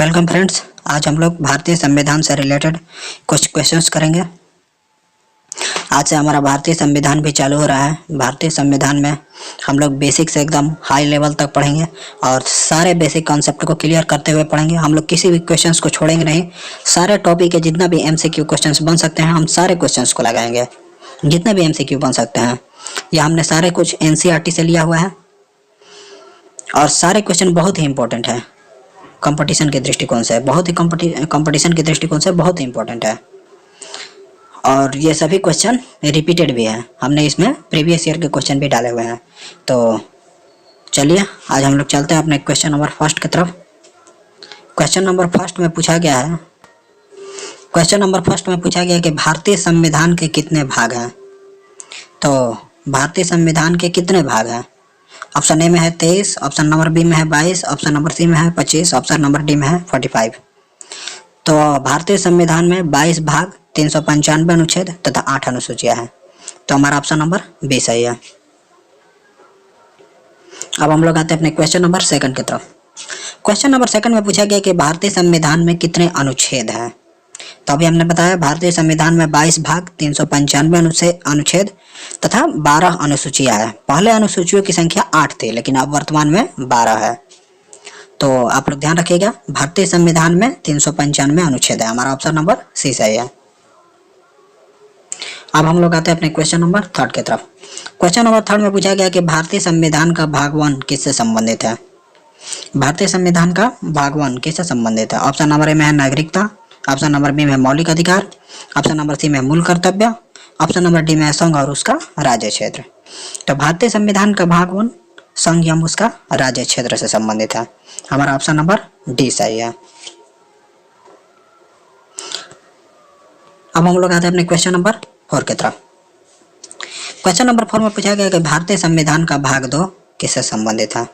Welcome friends. आज हम लोग भारतीय संविधान से रिलेटेड कुछ क्वेश्चंस करेंगे। आज से हमारा भारतीय संविधान भी चालू हो रहा है। भारतीय संविधान में हम लोग बेसिक से एकदम हाई लेवल तक पढ़ेंगे और सारे बेसिक कॉन्सेप्ट को क्लियर करते हुए पढ़ेंगे। हम लोग किसी भी क्वेश्चंस को छोड़ेंगे नहीं। सारे टॉपिक के जितना भी एमसीक्यू क्वेश्चंस बन सकते हैं हम सारे क्वेश्चंस को लगाएंगे, जितने भी एमसीक्यू बन सकते हैं। यह हमने सारे कुछ एनसीईआरटी से लिया हुआ है और सारे क्वेश्चन बहुत ही इंपॉर्टेंट है। कंपटीशन के दृष्टिकोण से बहुत ही कंपटीशन के दृष्टिकोण से बहुत ही इंपॉर्टेंट है और ये सभी क्वेश्चन रिपीटेड भी है। हमने इसमें प्रीवियस ईयर के क्वेश्चन भी डाले हुए हैं। तो चलिए आज हम लोग चलते हैं अपने क्वेश्चन नंबर फर्स्ट की तरफ। क्वेश्चन नंबर फर्स्ट में पूछा गया है कि भारतीय संविधान के कितने भाग हैं। तो भारतीय संविधान के कितने भाग हैं? ऑप्शन ए में है 23, ऑप्शन नंबर बी में है 22, ऑप्शन नंबर सी में है 25, ऑप्शन नंबर डी में है 45। तो भारतीय संविधान में 22 भाग, 395 अनुच्छेद तथा 8 अनुसूचियां हैं। तो हमारा ऑप्शन नंबर बी सही है। अब हम लोग आते हैं अपने क्वेश्चन नंबर सेकंड की तरफ। क्वेश्चन नंबर सेकंड में पूछा गया कि भारतीय संविधान में कितने अनुच्छेद हैं। तो अभी हमने बताया भारतीय संविधान में 22 भाग, 395 अनुच्छेद तथा 12 अनुसूचियां हैं। पहले अनुसूचियों की संख्या 8 थी लेकिन अब वर्तमान में 12 है। तो आप लोग ध्यान रखिएगा, भारतीय संविधान में 395 अनुच्छेद है। हमारा ऑप्शन नंबर सी सही है। अब हम लोग आते हैं अपने क्वेश्चन नंबर थर्ड की तरफ। क्वेश्चन नंबर थर्ड में पूछा गया कि भारतीय संविधान का भाग 1 किससे संबंधित है। भारतीय संविधान का भाग 1 किससे संबंधित है? ऑप्शन नंबर ए में है नागरिकता, ऑप्शन नंबर बी में मौलिक अधिकार, ऑप्शन नंबर सी में मूल कर्तव्य, ऑप्शन नंबर डी में संघ और उसका राज्य क्षेत्र। तो भारतीय संविधान का भाग 1 संघ एवं उसका राज्य क्षेत्र से संबंधित है। हमारा ऑप्शन नंबर डी सही है। अब हम लोग आते हैं अपने क्वेश्चन नंबर 4 की तरफ। क्वेश्चन नंबर 4 में पूछा गया कि भारतीय संविधान का भाग 2 किससे संबंधित है।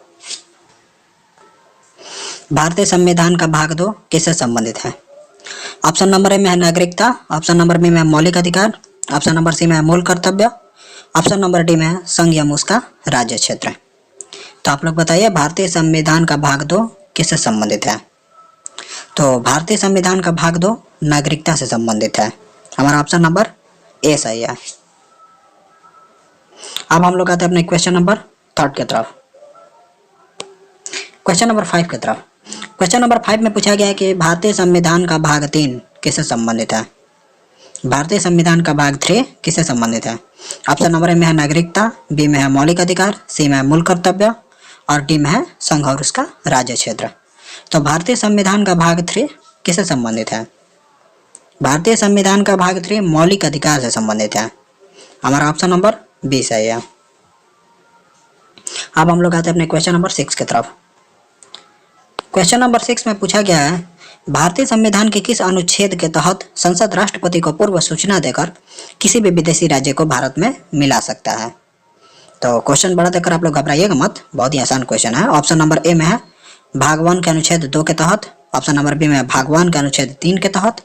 भारतीय संविधान का भाग 2 किससे संबंधित है? ऑप्शन नंबर ए में है नागरिकता, ऑप्शन नंबर बी में है मौलिक अधिकार, ऑप्शन नंबर सी में है मूल कर्तव्य, ऑप्शन नंबर डी में है संघ एवं उसका राज्य क्षेत्र। तो आप लोग बताइए भारतीय संविधान का भाग 2 किससे संबंधित है। तो भारतीय संविधान का भाग 2 नागरिकता से संबंधित है। हमारा ऑप्शन नंबर ए सही है। अब हम लोग आते हैं अपने क्वेश्चन नंबर 3 की तरफ। क्वेश्चन नंबर 5 की तरफ। क्वेश्चन नंबर 5 में पूछा गया है कि भारतीय संविधान का भाग 3 किससे संबंधित है। भारतीय संविधान का भाग 3 किससे संबंधित है? ऑप्शन नंबर ए में है नागरिकता, बी में है मौलिक अधिकार, सी में है मूल कर्तव्य और डी में है संघ और उसका राज्य क्षेत्र। तो भारतीय संविधान का भाग 3 किससे संबंधित है? भारतीय संविधान का भाग 3 मौलिक अधिकार से संबंधित है। हमारा ऑप्शन नंबर बी सही है। अब हम लोग आते हैं अपने क्वेश्चन नंबर 6 की तरफ। क्वेश्चन नंबर 6 में पूछा गया है भारतीय संविधान के किस अनुच्छेद के तहत संसद राष्ट्रपति को पूर्व सूचना देकर किसी भी विदेशी राज्य को भारत में मिला सकता है। तो क्वेश्चन बड़ा देखकर आप लोग घबराइएगा मत, बहुत ही आसान क्वेश्चन है। ऑप्शन नंबर ए में है भाग 1 के अनुच्छेद 2 के तहत, ऑप्शन नंबर बी में भाग 1 के अनुच्छेद 3 के तहत,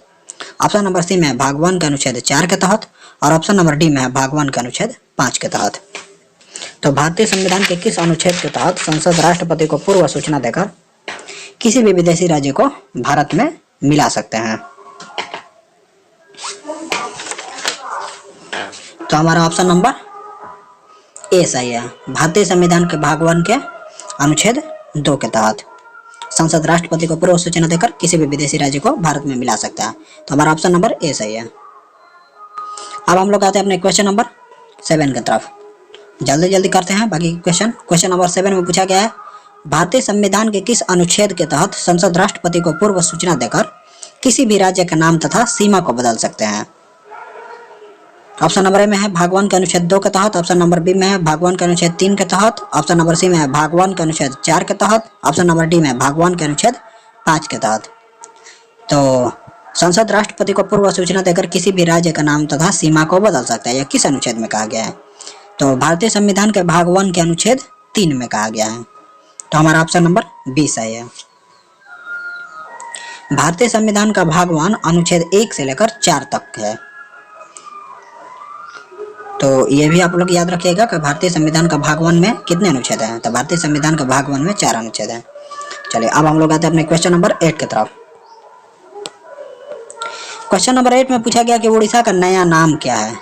ऑप्शन नंबर सी में भाग 1 के अनुच्छेद 4 के तहत और ऑप्शन नंबर डी में भाग 1 के अनुच्छेद 5 के तहत। तो भारतीय संविधान के किस अनुच्छेद के तहत संसद राष्ट्रपति को पूर्व सूचना देकर किसी भी विदेशी राज्य को भारत में मिला सकते हैं? तो हमारा ऑप्शन नंबर ए सही है। भारतीय संविधान के भाग 1 के अनुच्छेद 2 के तहत संसद राष्ट्रपति को पूर्व सूचना देकर किसी भी विदेशी राज्य को भारत में मिला सकता है। तो हमारा ऑप्शन नंबर ए सही है। अब हम लोग आते हैं अपने क्वेश्चन नंबर 7 की तरफ। जल्दी जल्दी करते हैं बाकी क्वेश्चन। क्वेश्चन नंबर 7 में पूछा गया है भारतीय संविधान के किस अनुच्छेद के तहत संसद राष्ट्रपति को पूर्व सूचना देकर किसी भी राज्य का नाम तथा सीमा को बदल सकते हैं। ऑप्शन नंबर ए में है भाग 1 के अनुच्छेद 2 के तहत, ऑप्शन नंबर बी में है भाग 1 के अनुच्छेद 3 के तहत, ऑप्शन नंबर सी में है भाग 1 के अनुच्छेद 4 के तहत, ऑप्शन नंबर डी में भाग 1 के अनुच्छेद 5 के तहत। तो संसद राष्ट्रपति को पूर्व सूचना देकर किसी भी राज्य का नाम तथा सीमा को बदल सकता है, यह किस अनुच्छेद में कहा गया है? तो भारतीय संविधान के भाग 1 के अनुच्छेद 3 में कहा गया है। तो हमारा ऑप्शन नंबर बी सही है। भारतीय संविधान का भाग 1 अनुच्छेद 1 से लेकर 4 तक है। तो ये भी आप लोग याद रखिएगा कि भारतीय संविधान का भाग 1 में कितने अनुच्छेद हैं। तो भारतीय संविधान का भाग 1 में 4 अनुच्छेद हैं। चलिए अब हम लोग आते हैं अपने क्वेश्चन नंबर 8 की तरफ। क्वेश्चन नंबर 8 में पूछा गया कि उड़ीसा का नया नाम क्या है।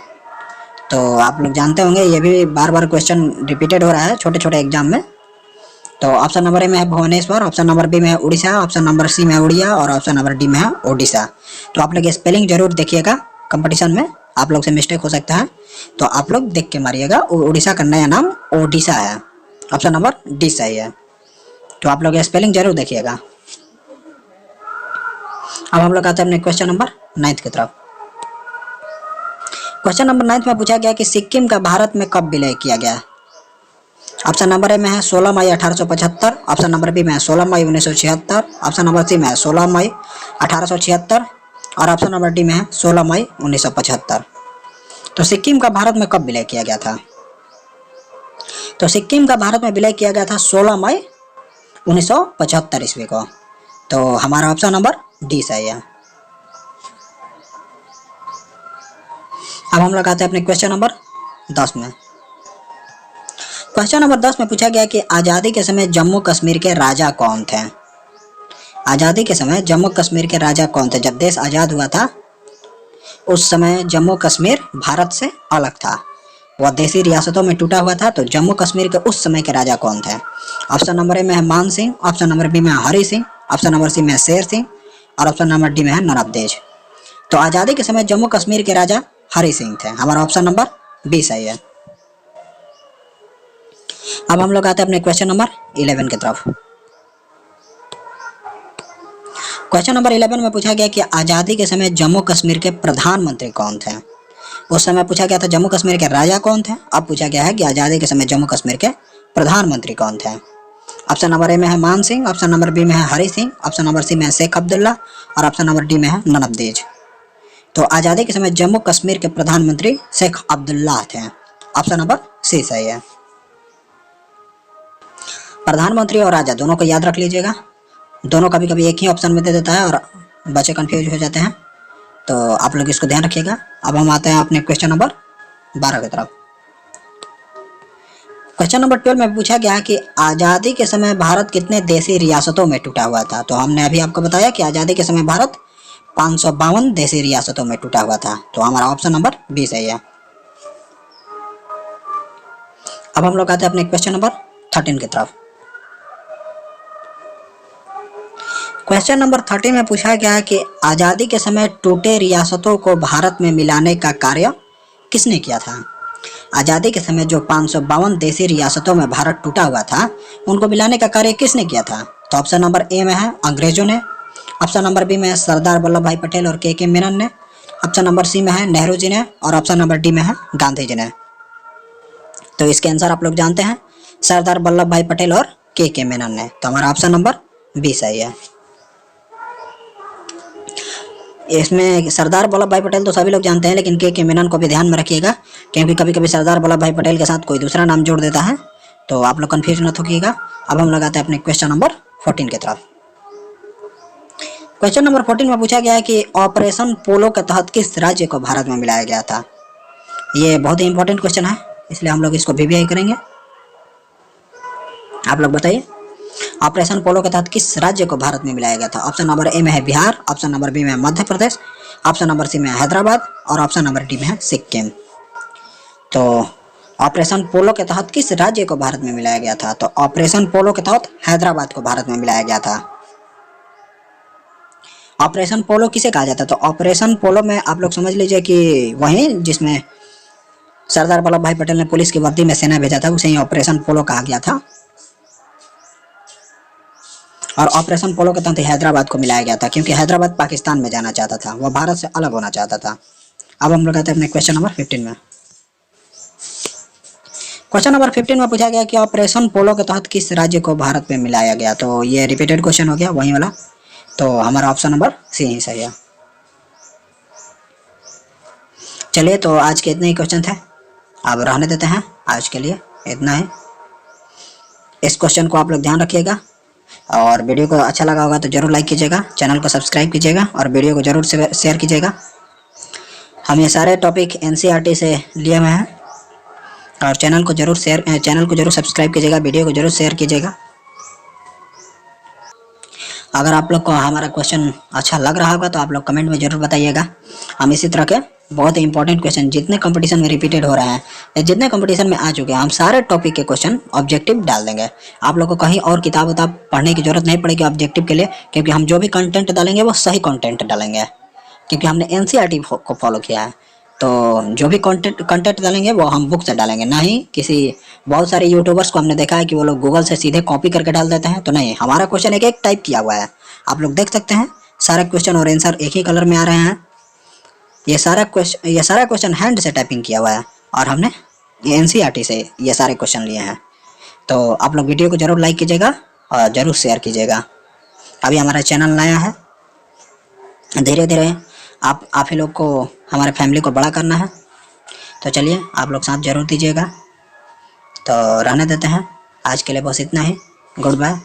तो आप लोग जानते होंगे, ये भी बार बार क्वेश्चन रिपीटेड हो रहा है छोटे छोटे एग्जाम में। तो ऑप्शन नंबर ए में है भुवनेश्वर, ऑप्शन नंबर बी में है उड़ीसा, ऑप्शन नंबर सी में है उड़िया और ऑप्शन नंबर डी में है ओडिशा। तो आप लोग स्पेलिंग जरूर देखिएगा, कंपटीशन में आप लोग से मिस्टेक हो सकता है, तो आप लोग देख के मारिएगा। उड़ीसा का नया नाम ओडिशा है, ऑप्शन नंबर डी सही है। तो आप लोग स्पेलिंग जरूर देखिएगा। अब हम लोग आते हैं अपने क्वेश्चन नंबर 9 की तरफ। क्वेश्चन नंबर 9 में पूछा गया कि सिक्किम का भारत में कब विलय किया गया। ऑप्शन नंबर ए में है 16 मई 1875, ऑप्शन नंबर बी में है 16 मई 1976, ऑप्शन नंबर सी में है 16 मई 1876 और ऑप्शन नंबर डी में है 16 मई 1975। तो सिक्किम का भारत में कब विलय किया गया था। तो सिक्किम का भारत में विलय किया गया था 16 मई 1975 ईस्वी को। तो हमारा ऑप्शन नंबर डी सही है। अब हम लोग आते हैं अपने क्वेश्चन नंबर 10 में। क्वेश्चन नंबर 10 में पूछा गया कि आज़ादी के समय जम्मू कश्मीर के राजा कौन थे। आज़ादी के समय जम्मू कश्मीर के राजा कौन थे। जब देश आज़ाद हुआ था उस समय जम्मू कश्मीर भारत से अलग था, वह देशी रियासतों में टूटा हुआ था। तो जम्मू कश्मीर के उस समय के राजा कौन थे। ऑप्शन नंबर ए में है मान सिंह, ऑप्शन नंबर बी में है Hari Singh, option number C में है शेर सिंह और ऑप्शन नंबर डी में है नरबदेज। तो आज़ादी के समय जम्मू कश्मीर के राजा हरि सिंह थे, हमारा ऑप्शन नंबर बी सही है। अब हम लोग आते हैं अपने क्वेश्चन नंबर 11 की तरफ। क्वेश्चन नंबर 11 में पूछा गया कि आज़ादी के समय जम्मू कश्मीर के प्रधानमंत्री कौन थे। उस समय पूछा गया था जम्मू कश्मीर के राजा कौन थे, अब पूछा गया है कि आज़ादी के समय जम्मू कश्मीर के प्रधानमंत्री कौन थे। ऑप्शन नंबर ए में है मान सिंह, ऑप्शन नंबर बी में है Hari Singh, option number C में है शेख अब्दुल्ला और ऑप्शन नंबर डी में है नरबदेज। तो आज़ादी के समय जम्मू कश्मीर के प्रधानमंत्री शेख अब्दुल्ला थे, ऑप्शन नंबर सी सही है। प्रधानमंत्री और राजा दोनों को याद रख लीजिएगा, दोनों कभी कभी एक ही ऑप्शन में दे देता है और बच्चे कंफ्यूज हो जाते हैं, तो आप लोग इसको ध्यान रखिएगा। अब हम आते हैं अपने क्वेश्चन नंबर 12 की तरफ। क्वेश्चन नंबर 12 में पूछा गया है कि आज़ादी के समय भारत कितने देशी रियासतों में टूटा हुआ था। तो हमने अभी आपको बताया कि आज़ादी के समय भारत 552 देशी रियासतों में टूटा हुआ था, तो हमारा ऑप्शन नंबर बी सही है। अब हम लोग आते हैं अपने क्वेश्चन नंबर 13 की तरफ। क्वेश्चन नंबर 13 में पूछा गया है कि आज़ादी के समय टूटे रियासतों को भारत में मिलाने का कार्य किसने किया था। आज़ादी के समय जो 552 देशी रियासतों में भारत टूटा हुआ था उनको मिलाने का कार्य किसने किया था। तो ऑप्शन नंबर ए में है अंग्रेजों ने, ऑप्शन नंबर बी में है सरदार वल्लभ भाई पटेल और के मेनन ने, ऑप्शन नंबर सी में है नेहरू जी ने और ऑप्शन नंबर डी में है गांधी जी ने। तो इसके आंसर आप लोग जानते हैं, सरदार वल्लभ भाई पटेल और के मेनन ने। तो हमारा ऑप्शन नंबर बी सही है। इसमें सरदार वल्लभ भाई पटेल तो सभी लोग जानते हैं, लेकिन के मेनन को भी ध्यान में रखिएगा, क्योंकि कभी कभी सरदार वल्लभ भाई पटेल के साथ कोई दूसरा नाम जोड़ देता है, तो आप लोग कंफ्यूज मत होइएगा। अब हम लगाते हैं अपने क्वेश्चन नंबर 14 की तरफ। क्वेश्चन नंबर 14 में पूछा गया है कि ऑपरेशन पोलो के तहत किस राज्य को भारत में मिलाया गया था। ये बहुत ही इंपॉर्टेंट क्वेश्चन है, इसलिए हम लोग इसको वीवीआई करेंगे। आप लोग बताइए, ऑपरेशन पोलो के तहत किस राज्य को भारत में मिलाया गया था। ऑप्शन नंबर ए में है बिहार, ऑप्शन नंबर बी में है Madhya Pradesh, option number C में है हैदराबाद और ऑप्शन नंबर डी में है सिक्किम। तो ऑपरेशन पोलो के तहत किस राज्य को भारत में मिलाया गया था। तो ऑपरेशन पोलो के तहत हैदराबाद को भारत में मिलाया गया था। ऑपरेशन पोलो किसे कहा जाता है। तो ऑपरेशन पोलो में आप लोग समझ लीजिए कि वही जिसमें सरदार वल्लभ भाई पटेल ने पुलिस की वर्दी में सेना भेजा था, उसे ही ऑपरेशन पोलो कहा गया था। और ऑपरेशन पोलो के तहत हैदराबाद को मिलाया गया था, क्योंकि हैदराबाद पाकिस्तान में जाना चाहता था, वह भारत से अलग होना चाहता था। अब हम लोग आते हैं अपने क्वेश्चन नंबर 15 में। क्वेश्चन नंबर 15 में पूछा गया कि ऑपरेशन पोलो के तहत किस राज्य को भारत में मिलाया गया। तो ये रिपीटेड क्वेश्चन हो गया वही वाला, तो हमारा ऑप्शन नंबर सी ही सही है। चलिए, तो आज के इतने ही क्वेश्चन थे, अब रहने देते हैं, आज के लिए इतना ही। इस क्वेश्चन को आप लोग ध्यान रखिएगा, और वीडियो को अच्छा लगा होगा तो जरूर लाइक कीजिएगा, चैनल को सब्सक्राइब कीजिएगा और वीडियो को जरूर शेयर कीजिएगा। हम ये सारे टॉपिक एनसीईआरटी से लिए हुए हैं, और चैनल को जरूर सब्सक्राइब कीजिएगा, वीडियो को जरूर शेयर कीजिएगा। अगर आप लोग को हमारा क्वेश्चन अच्छा लग रहा होगा तो आप लोग कमेंट में जरूर बताइएगा। हम इसी तरह के बहुत ही इंपॉर्टेंट क्वेश्चन जितने कंपटीशन में रिपीटेड हो रहे हैं या जितने कंपटीशन में आ चुके हैं, हम सारे टॉपिक के क्वेश्चन ऑब्जेक्टिव डाल देंगे। आप लोग को कहीं और किताब उताब पढ़ने की जरूरत नहीं पड़ेगी ऑब्जेक्टिव के लिए, क्योंकि हम जो भी कंटेंट डालेंगे वो सही कंटेंट डालेंगे, क्योंकि हमने एनसीईआरटी को फॉलो किया है। तो जो भी कंटेंट कंटेंट डालेंगे वो हम बुक से डालेंगे, ना ही किसी। बहुत सारे यूट्यूबर्स को हमने देखा है कि वो लोग गूगल से सीधे कॉपी करके डाल देते हैं, तो नहीं, हमारा क्वेश्चन एक एक टाइप किया हुआ है। आप लोग देख सकते हैं सारे क्वेश्चन और आंसर एक ही कलर में आ रहे हैं। ये सारा क्वेश्चन हैंड से टाइपिंग किया हुआ है और हमने एनसीईआरटी से ये सारे क्वेश्चन लिए हैं। तो आप लोग वीडियो को जरूर लाइक कीजिएगा और ज़रूर शेयर कीजिएगा। अभी हमारा चैनल नया है, धीरे धीरे आप ही लोग को हमारे फैमिली को बड़ा करना है। तो चलिए आप लोग साथ जरूर दीजिएगा। तो रहने देते हैं, आज के लिए बस इतना ही। Good bye.